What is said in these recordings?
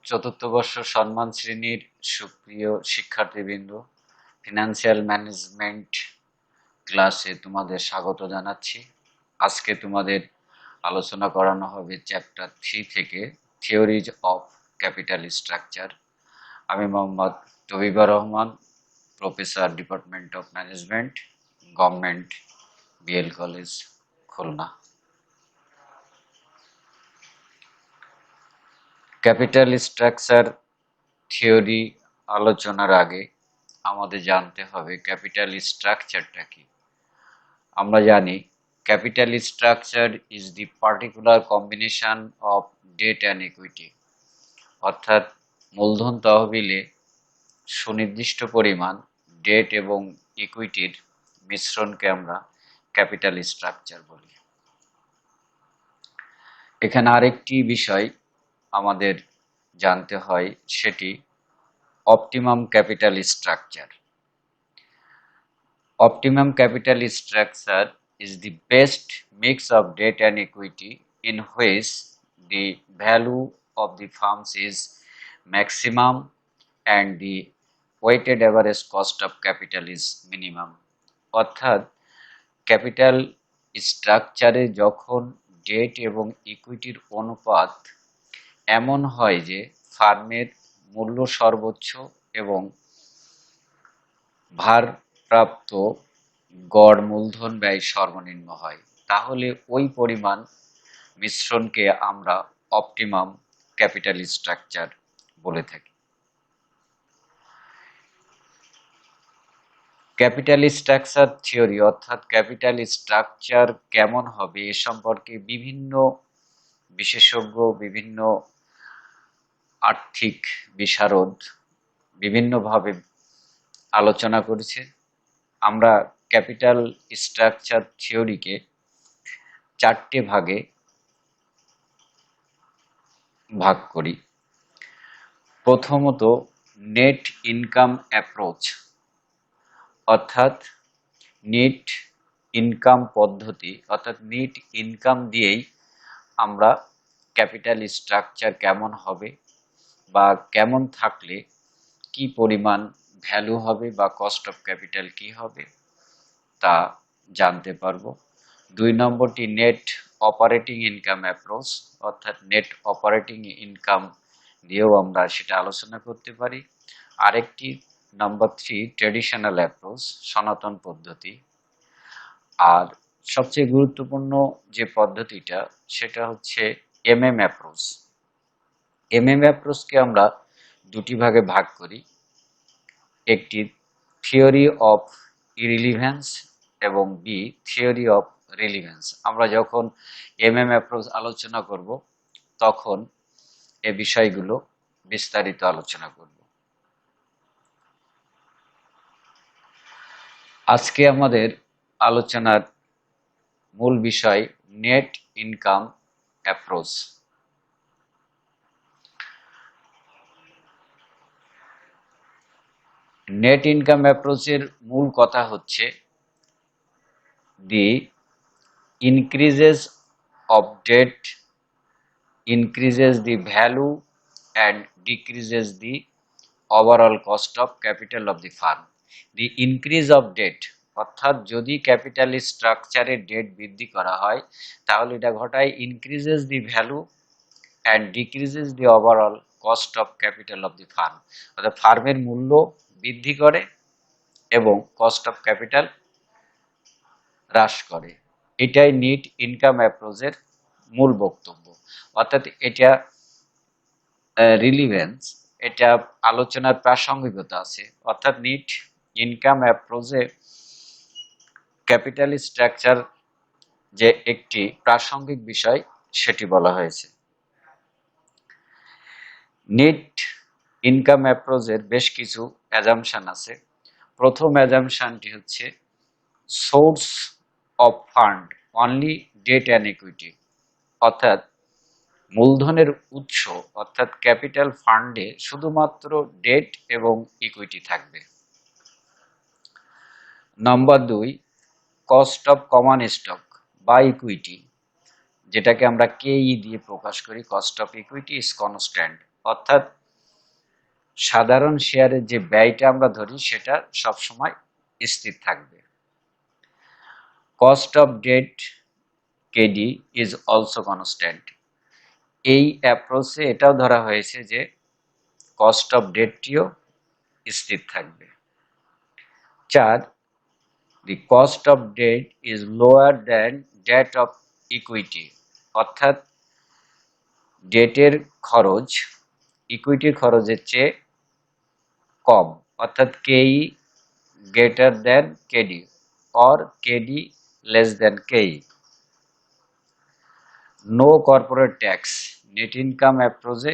চতুর্থ বর্ষ সম্মান শ্রেণীর সুপ্রিয় শিক্ষার্থীবৃন্দ, ফিনান্সিয়াল ম্যানেজমেন্ট ক্লাসে তোমাদের স্বাগত জানাচ্ছি। আজকে তোমাদের আলোচনা করানো হবে চ্যাপ্টার 3 থেকে থিওরিজ অফ ক্যাপিটাল স্ট্রাকচার। আমি Mohammad Tabibur Rahman, professor, department of management, government BL college, Khulna. Capital structure theory আলোচনার আগে আমাদের জানতে হবে ক্যাপিটাল স্ট্রাকচারটা কি। আমরা জানি capital structure is the particular combination of debt and equity, অর্থাৎ মূলধন তহবিলে সুনির্দিষ্ট পরিমাণ ডেট এবং ইকুইটির মিশ্রণকে আমরা ক্যাপিটাল স্ট্রাকচার বলি। এখানে আরেকটি বিষয় আমাদের জানতে হয়, সেটি optimum capital structure. Optimum capital structure is the best mix of debt and equity in which the value of the firms is maximum and the weighted average cost of capital is minimum. অর্থাৎ capital স্ট্রাকচারে যখন date এবং ইকুইটির অনুপাত এমন হয় যে ফার্মের মূল্য সর্বোচ্চ এবং ভারপ্রাপ্ত গড় মূলধন ব্যয় সর্বনিম্ন হয়, তাহলে ওই পরিমাণ মিশ্রণকে আমরা অপটিমাম ক্যাপিটাল স্ট্রাকচার বলে থাকি। ক্যাপিটাল স্ট্রাকচার থিওরি অর্থাৎ ক্যাপিটাল স্ট্রাকচার কেমন হবে এ সম্পর্কে বিভিন্ন বিশেষজ্ঞ, বিভিন্ন আর্থিক বিশারদ বিভিন্নভাবে আলোচনা করেছে। আমরা ক্যাপিটাল স্ট্রাকচার থিওরিকে 4টে ভাগে ভাগ করি। প্রথমত নেট ইনকাম অ্যাপ্রোচ, অর্থাৎ নেট ইনকাম পদ্ধতি, অর্থাৎ নেট ইনকাম দিয়েই আমরা ক্যাপিটাল স্ট্রাকচার কেমন হবে বা কেমন থাকলে কি পরিমাণ ভ্যালু হবে বা কস্ট অফ ক্যাপিটাল কি হবে তা জানতে পারবো। 2 নম্বরটি নেট অপারেটিং ইনকাম অ্যাপ্রোচ, অর্থাৎ নেট অপারেটিং ইনকাম দিয়েও আমরা সেটা আলোচনা করতে পারি। আরেকটি নাম্বার 3 ট্রেডিশনাল অ্যাপ্রোচ, সনাতন পদ্ধতি। আর সবচেয়ে গুরুত্বপূর্ণ যে পদ্ধতিটা সেটা হচ্ছে এমএম অ্যাপ্রোচ। এমএম অ্যাপ্রোচকে আমরা 2টি ভাগে ভাগ করি, একটি থিওরি অফ ইরিলিভেন্স এবং বি থিওরি অফ রিলিভেন্স। আমরা যখন এমএম অ্যাপ্রোচ আলোচনা করব তখন এ বিষয়গুলো বিস্তারিত আলোচনা করব। আজকে আমাদের আলোচনার মূল বিষয় net income approach. Net income অ্যাপ্রোচের মূল কথা হচ্ছে দি increases of debt increases the value and decreases the overall cost of capital of the firm. The increase of debt, অর্থাৎ যদি ক্যাপিটাল স্ট্রাকচারে ডেট বৃদ্ধি করা হয় তাহলে এটা ঘটায় increases the value and decreases the overall cost of capital of the firm, অর্থাৎ ফার্মের মূল্য বৃদ্ধি করে এবং কস্ট অফ ক্যাপিটাল হ্রাস করে। এটাই নেট ইনকাম অ্যাপ্রোচের মূল বক্তব্য। অর্থাৎ এটা রিলিভেন্স, এটা আলোচনার প্রাসঙ্গিকতা আছে। অর্থাৎ নেট ইনকাম অ্যাপ্রোচে ক্যাপিটাল স্ট্রাকচার যে একটি প্রাসঙ্গিক বিষয় সেটি বলা হয়েছে। নেট ইনকাম অ্যাপ্রোচের বেশ কিছু অ্যাজাম্পশন আছে। প্রথম অ্যাজাম্পশনটি হচ্ছে source of fund only debt and equity, অর্থাৎ মূলধনের উৎস অর্থাৎ ক্যাপিটাল ফান্ডে শুধুমাত্র ডেট এবং ইকুইটি থাকবে। Number 2 cost of common stock বা ইকুইটি, যেটাকে আমরা কেই দিয়ে প্রকাশ করি, cost of equity is constant, অর্থাৎ সাধারণ শেয়ারের যে ব্যয়টা আমরা ধরি সেটা সবসময় স্থির থাকবে। Cost of debt KD is also constant. এই অ্যাপ্রোচে এটাও ধরা হয়েছে যে কস্ট অফ ডেটটিও স্থির থাকবে। 4, the cost of debt is lower than that of equity, অর্থাৎ ডেটের খরচ ইকুইটির খরচের চেয়ে কম, অর্থাৎ KE greater than KD or KD less than KE. No corporate tax, net income অ্যাপ্রোচে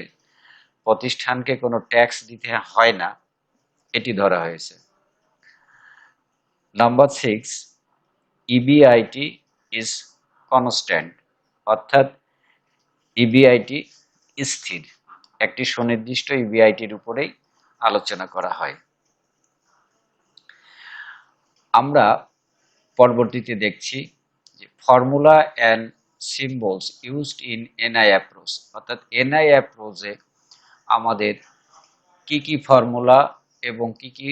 প্রতিষ্ঠানকে কোনো ট্যাক্স দিতে হয় না, এটি ধরা হয়েছে। নাম্বার 6, ইবিআইটি ইজ কনস্ট্যান্ট, অর্থাৎ ইবিআইটি স্থির, একটি সুনির্দিষ্ট ইবিআইটির উপরেই আলোচনা করা হয়। আমরা পরবর্তীতে দেখছি যে formula and symbols used in NI approach, অর্থাৎ এনআই অ্যাপ্রোচে আমাদের কি কি ফর্মুলা এবং কি কি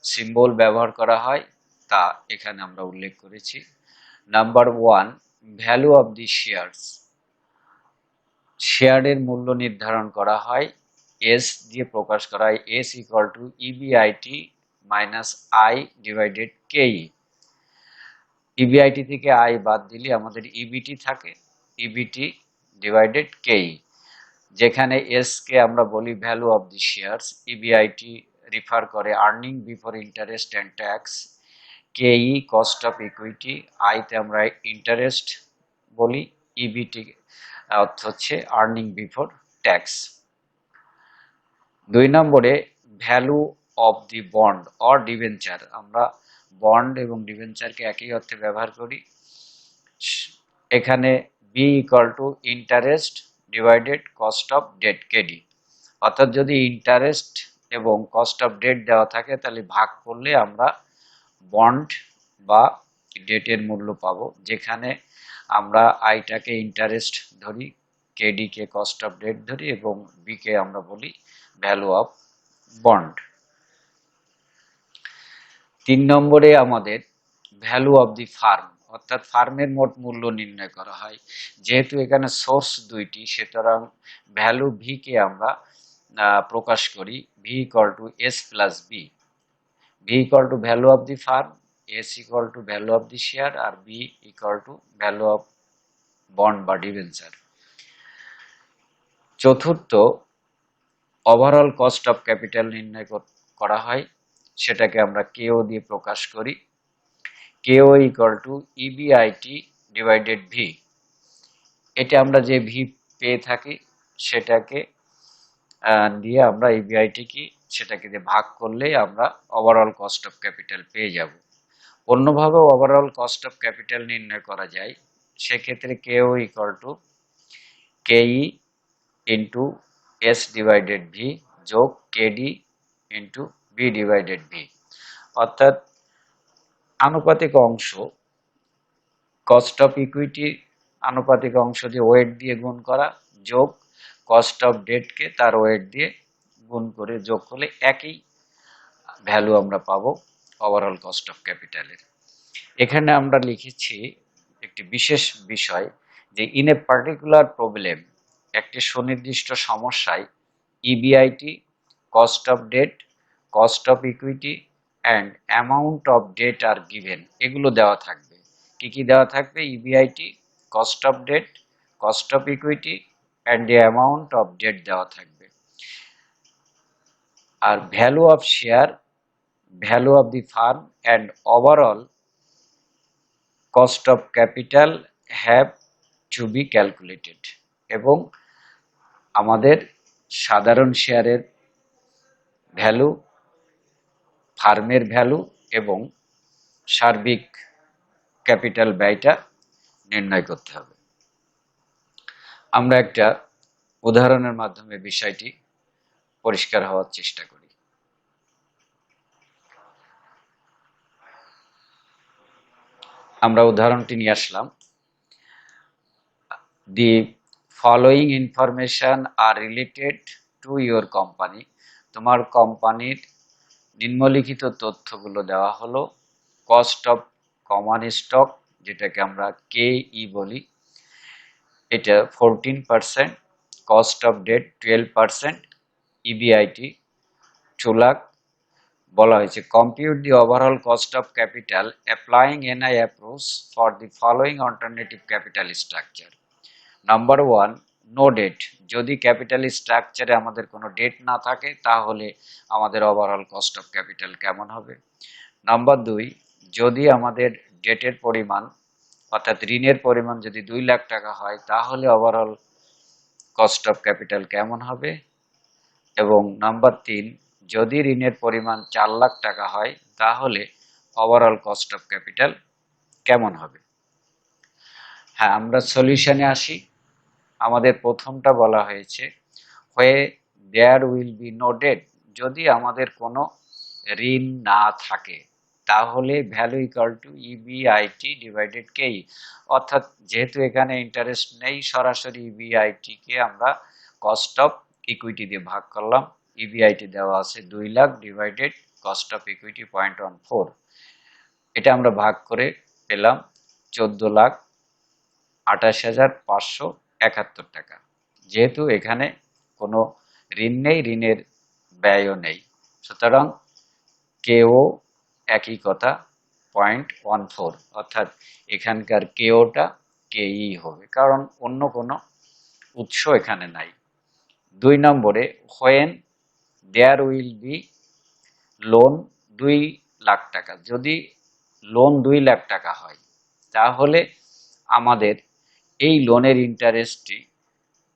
সিম্বল ব্যবহার করা হয় তা এখানে আমরা উল্লেখ করেছি। Number 1, value of the shares, শেয়ারের মূল্য নির্ধারণ করা হয় এস দিয়ে প্রকাশ করা হয়, S equal to EBIT minus I divided কেই। ইবিআইটি থেকে আই বাদ দিলে আমাদের ইবিটি থাকে, ইবিটি ডিভাইডেড কেই, যেখানে এস কে আমরা বলি value of the shares, EBIT refer করে earning before interest and tax, KE cost of equity, আইতে আমরা ইন্টারেস্ট বলি, ইবিটি অর্থ হচ্ছে আর্নিং বিফোর ট্যাক্স। 2 নম্বরে value of the bond or debenture, আমরা বন্ড এবং ডিবেঞ্চারকে একই অর্থে ব্যবহার করি। এখানে B equal to interest divided cost of debt KD, অর্থাৎ যদি ইন্টারেস্ট এবং কস্ট অফ ডেট দেওয়া থাকে তাহলে ভাগ করলে আমরা বন্ড বা ডেটের মূল্য পাবো, যেখানে আমরা আইটাকে ইন্টারেস্ট ধরি, কেডি কে কস্ট অফ ডেট ধরি এবং বি কে আমরা বলি ভ্যালু অফ বন্ড। 3 নম্বরে আমাদের ভ্যালু অফ দি ফার্ম, অর্থাৎ ফার্মের মোট মূল্য নির্ণয় করা হয়। যেহেতু এখানে সোর্স দুইটি, সুতরাং ভ্যালু ভি কে আমরা প্রকাশ করি V equal to S plus B, V equal to value of the firm, S equal to value of the share আর B equal to value of bond বা ডিবেঞ্চার। চতুর্থ, overall cost of capital নির্ণয় করা হয়, সেটাকে আমরা কেও দিয়ে প্রকাশ করি, কেও equal to EBIT divided V. এটা আমরা যে ভি পেয়ে থাকি সেটাকে দিয়ে আমরা ইবিআইটি কি সেটাকে দিয়ে ভাগ করলে আমরা ওভারঅল কস্ট অফ ক্যাপিটাল পেয়ে যাব। অন্যভাবে ওভারঅল কস্ট অফ ক্যাপিটাল নির্ণয় করা যায়, সেক্ষেত্রে KO equal to KE into S divided V যোগ KD into B divided V, অর্থাৎ আনুপাতিক অংশ কস্ট অফ ইকুইটি আনুপাতিক অংশ দিয়ে ওয়েট দিয়ে গুণ করা যোগ কস্ট অফ ডেটকে তার ওয়েট দিয়ে গুণ করে যোগ করলে একই ভ্যালু আমরা পাবো ওভারঅল কস্ট অফ ক্যাপিটালের। এখানে আমরা লিখেছি একটি বিশেষ বিষয় যে ইন এ পার্টিকুলার প্রবলেম, একটি সুনির্দিষ্ট সমস্যায় EBIT, cost of debt, cost of equity and amount of debt are given, এগুলো দেওয়া থাকবে। কি কি দেওয়া থাকবে? EBIT, cost of debt, cost of equity and the amount of debt দেওয়া থাকবে। আর value of share, value of the firm and overall cost of capital have to be calculated, এবং আমাদের সাধারণ শেয়ারের ভ্যালু, ফার্মের ভ্যালু এবং সার্বিক ক্যাপিটাল ব্যয়টা নির্ণয় করতে হবে। আমরা একটা উদাহরণের মাধ্যমে বিষয়টি পরিষ্কার হওয়ার চেষ্টা করি। আমরা উদাহরণটি নিয়ে আসলাম। The following information are related to your company, তোমার কোম্পানির নিম্নলিখিত তথ্যগুলো দেওয়া হলো। কস্ট অফ কমন স্টক, যেটাকে আমরা KE বলি, এটা 14%, cost of debt 12%, EBIT 2 lakh. বলা হয়েছে compute the overall cost of capital applying NI approach for the following alternative capital structure. Number 1, no debt. যদি ক্যাপিটাল স্ট্রাকচারে আমাদের কোনো ডেট না থাকে তাহলে আমাদের ওভারঅল কস্ট অফ ক্যাপিটাল কেমন হবে। নাম্বার 2, যদি আমাদের ডেটের পরিমাণ অর্থাৎ ঋণের পরিমাণ যদি 2 লাখ টাকা হয় তাহলে ওভারঅল কস্ট অফ ক্যাপিটাল কেমন হবে। এবং নাম্বার 3, যদি ঋণের পরিমাণ 4 লাখ টাকা হয় তাহলে ওভারঅল কস্ট অফ ক্যাপিটাল কেমন হবে। হ্যাঁ, আমরা সলিউশনে আসি। আমাদের প্রথমটা বলা হয়েছে হয়ে there will be no debt. যদি আমাদের কোনো ঋণ না থাকে তাহলে value equal to EBIT divided KE, অর্থাৎ যেহেতু এখানে ইন্টারেস্ট নেই সরাসরি ইবিআইটি কে আমরা কস্ট অফ ইকুইটি দিয়ে ভাগ করলাম। ইবিআইটি দেওয়া আছে 2 lakh divided cost of equity 0.14, এটা আমরা ভাগ করে পেলাম 14,28,571 টাকা। যেহেতু এখানে কোনো ঋণ নেই, ঋণের ব্যয়ও নেই, সুতরাং কেও একই কথা 0.14, অর্থাৎ এখানকার কেওটা কেই হবে, কারণ অন্য কোনো উৎস এখানে নাই। 2 নম্বরে when there will be loan 2 lakh টাকা। যদি লোন 2 লাখ টাকা হয় তাহলে আমাদের এই লোনের ইন্টারেস্টটি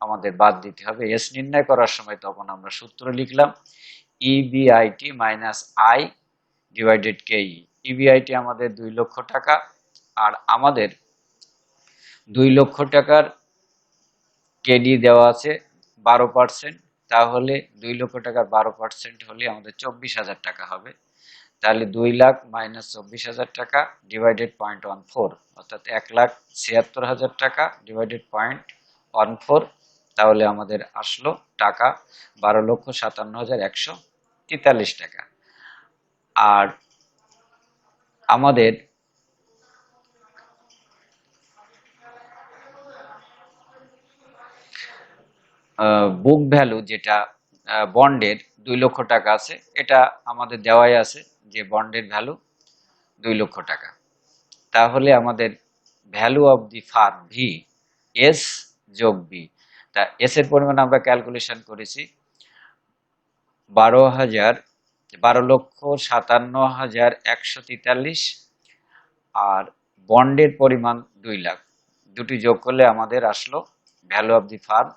আমাদের বাদ দিতে হবে। এস নির্ণয় করার সময় তখন আমরা সূত্র লিখলাম ইবিআইটি মাইনাস আই ডিভাইডেড কেই। ইবিআইটি আমাদের 2 লক্ষ টাকা, আর আমাদের 2 লক্ষ টাকার কেডি দেওয়া আছে 12%, তাহলে 2 লক্ষ টাকার 12% হলে আমাদের 24,000 টাকা হবে। তাহলে 2 লাখ মাইনাস 24,000 টাকা ডিভাইডেড 0.14, অর্থাৎ 1,76,000 টাকা ডিভাইডেড 0.14, তাহলে আমাদের আসলো টাকা 12,57,143 টাকা। আর আমাদের বুক ভ্যালু যেটা বন্ডের 2 লক্ষ টাকা আছে, এটা আমাদের দেওয়াই আছে যে বন্ডের ভ্যালু 2 লক্ষ টাকা। তাহলে আমাদের value of the farm V, S যোগ বি, তা এস এর পরিমাণ আমরা ক্যালকুলেশন করেছি 12,57,143, আর বন্ডের পরিমাণ 2 লাখ, দুটি যোগ করলে আমাদের আসলো ভ্যালু অফ দি ফার্ম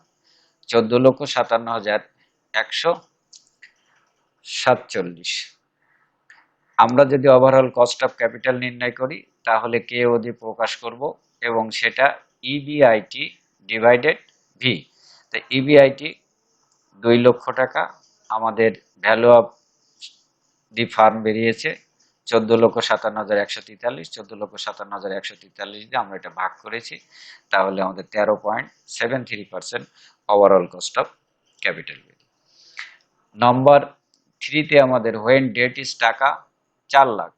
14,57,147। আমরা যদি ওভারঅল কস্ট অফ ক্যাপিটাল নির্ণয় করি তাহলে কেও দিয়ে প্রকাশ করব এবং সেটা ইবিআইটি ডিভাইডেড ভি। তো ইবিআইটি 2 লক্ষ টাকা, আমাদের ভ্যালু অফ দি ফার্ম বেরিয়েছে 14,57,143, 14,57,143 দিয়ে আমরা এটা ভাগ করেছি, তাহলে আমাদের 13.73% ওভারঅল কস্ট অফ ক্যাপিটাল। নম্বর 3 তে আমাদের হোয়েন ডেট ইজ টাকা 4 লাখ,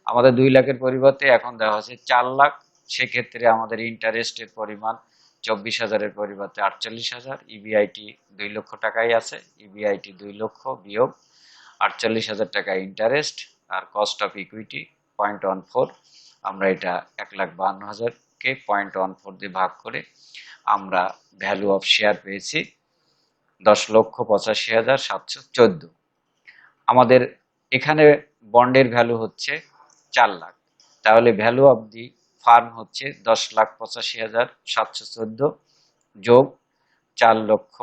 আমাদের 2 লাখের পরিবর্তে এখন দেওয়া হচ্ছে 4 লাখ, সেক্ষেত্রে আমাদের ইন্টারেস্টের পরিমাণ 24,000-এর পরিবর্তে 48,000, ইবিআইটি 2 লক্ষ টাকাই আছে, ইবিআইটি 2 লক্ষ বিয়োগ 48,000 টাকা ইন্টারেস্ট, আর কস্ট অফ ইকুইটি 0.14, আমরা এটা 1,52,000-কে 0.14 দিয়ে ভাগ করে আমরা ভ্যালু অফ শেয়ার পেয়েছি 10,85,714। আমাদের এখানে বন্ডের ভ্যালু হচ্ছে 4 লাখ, তাহলে ভ্যালু অফ দি ফার্ম হচ্ছে 10,85,714 যোগ 4 লক্ষ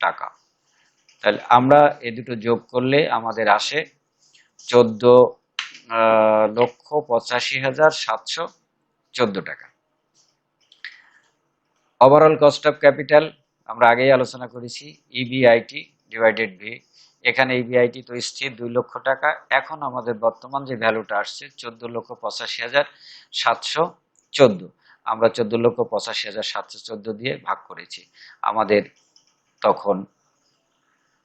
টাকা। তাহলে আমরা এই দুটো যোগ করলে আমাদের আসে 14,85,714 টাকা। ওভারঅল কস্ট অফ ক্যাপিটাল আমরা আগেই আলোচনা করেছি ইবিআইটি ডিভাইডেড ভি। এখানে ইবিআইটি তো স্থির 2 লক্ষ টাকা, এখন আমাদের বর্তমান যে ভ্যালুটা আসছে 14,85,714, আমরা 14,85,714 দিয়ে ভাগ করেছি। আমাদের তখন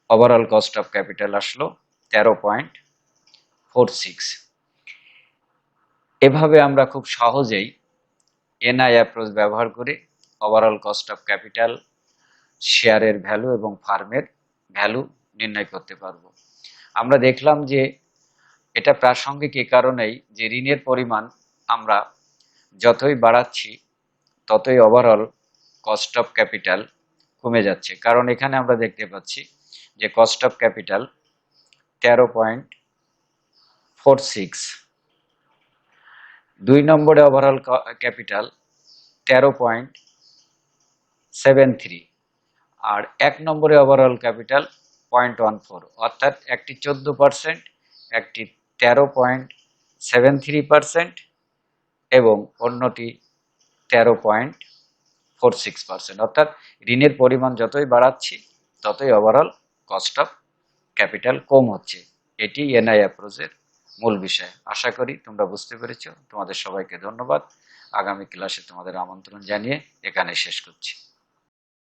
ওভারঅল কস্ট অফ ক্যাপিটাল আসলো 13.46। এভাবে আমরা খুব সহজেই এনআই অ্যাপ্রোচ ব্যবহার করে ওভারঅল কস্ট অফ ক্যাপিটাল, শেয়ারের ভ্যালু এবং ফার্মের ভ্যালু নির্ণয় করতে পারবো। আমরা দেখলাম যে এটা প্রাসঙ্গিক এ কারণেই যে ঋণের পরিমাণ আমরা যতই বাড়াচ্ছি ততই ওভারঅল কস্ট অফ ক্যাপিটাল কমে যাচ্ছে, কারণ এখানে আমরা দেখতে পাচ্ছি যে কস্ট অফ ক্যাপিটাল 13.46, 2 নম্বরে ওভারঅল ক্যাপিটাল 13.73 আর 1 নম্বরে ওভারঅল ক্যাপিটাল 0.14, অর্থাৎ একটি 14%, একটি 13.73% এবং অন্যটি 13.46%। অর্থাৎ ঋণের পরিমাণ যতই বাড়াচ্ছি ততই ওভারঅল কস্ট অফ ক্যাপিটাল কম হচ্ছে। এটি এনআই অ্যাপ্রোচের মূল বিষয়। আশা করি তোমরা বুঝতে পেরেছো। তোমাদের সবাইকে ধন্যবাদ। আগামী ক্লাসে তোমাদের আমন্ত্রণ জানিয়ে এখানে শেষ করছি।